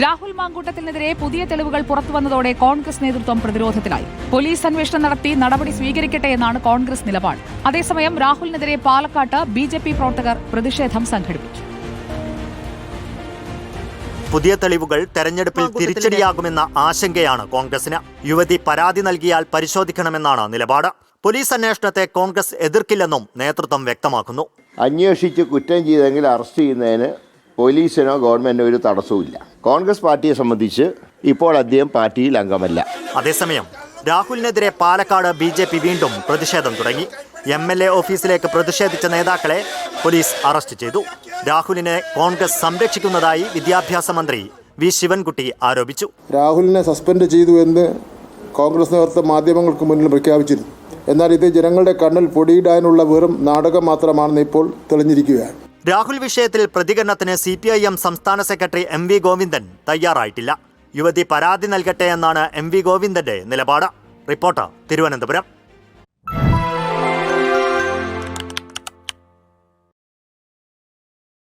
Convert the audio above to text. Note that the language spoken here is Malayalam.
രാഹുൽ മാങ്കൂട്ടത്തിനെതിരെ പുതിയ തെളിവുകൾ പുറത്തുവന്നതോടെ കോൺഗ്രസ് നേതൃത്വം പ്രതിരോധത്തിലായി. പോലീസ് അന്വേഷണം നടത്തി നടപടി സ്വീകരിക്കട്ടെ എന്നാണ് കോൺഗ്രസ് നിലപാട്. അതേസമയം രാഹുലിനെതിരെ പാലക്കാട്ട് ബിജെപി പ്രവർത്തകർ പ്രതിഷേധം സംഘടിപ്പിച്ചു. പുതിയ തെളിവുകൾ തെരഞ്ഞെടുപ്പിൽ തിരിച്ചടിയാകുമെന്ന ആശങ്കയാണ് കോൺഗ്രസിന്. യുവതി പരാതി നൽകിയാൽ പരിശോധിക്കണമെന്നാണ് നിലപാട്. പോലീസ് അന്വേഷണത്തെ കോൺഗ്രസ് എതിർക്കില്ലെന്നും നേതൃത്വം വ്യക്തമാക്കുന്നു. അന്വേഷിച്ച് കുറ്റം ചെയ്തെങ്കിൽ അറസ്റ്റ് ചെയ്യുന്നതിന് പോലീസിനോ ഗവൺമെന്റിനോ ഒരു തടസ്സവുമില്ല. കോൺഗ്രസ് പാർട്ടിയെ സംബന്ധിച്ച് ഇപ്പോൾ അദ്ദേഹം പാർട്ടിയിൽ അംഗമല്ല. അതേസമയം രാഹുലിനെതിരെ പാലക്കാട് ബിജെപി വീണ്ടും പ്രതിഷേധം തുടങ്ങി. MLA ഓഫീസിലേക്ക് പ്രതിഷേധിച്ച നേതാക്കളെ പോലീസ് അറസ്റ്റ് ചെയ്തു. രാഹുലിനെ കോൺഗ്രസ് സംരക്ഷിക്കുന്നതായി വിദ്യാഭ്യാസ മന്ത്രി വി ശിവൻകുട്ടി ആരോപിച്ചു. രാഹുലിനെ സസ്പെൻഡ് ചെയ്തു എന്ന് കോൺഗ്രസ് നേതൃത്വം മാധ്യമങ്ങൾക്ക് മുന്നിൽ പ്രഖ്യാപിച്ചിരുന്നു. എന്നാൽ ഇത് ജനങ്ങളുടെ കണ്ണിൽ പൊടിയിടാനുള്ള വെറും നാടകം മാത്രമാണെന്ന് ഇപ്പോൾ തെളിഞ്ഞിരിക്കുകയാണ്. രാഹുൽ വിഷയത്തിൽ പ്രതികരണത്തിന് CPIM സംസ്ഥാന സെക്രട്ടറി MV ഗോവിന്ദൻ തയ്യാറായിട്ടില്ല. യുവതി പരാതി നൽകട്ടെ എന്നാണ് MV ഗോവിന്ദന്റെ നിലപാട്. റിപ്പോർട്ടർ തിരുവനന്തപുരം.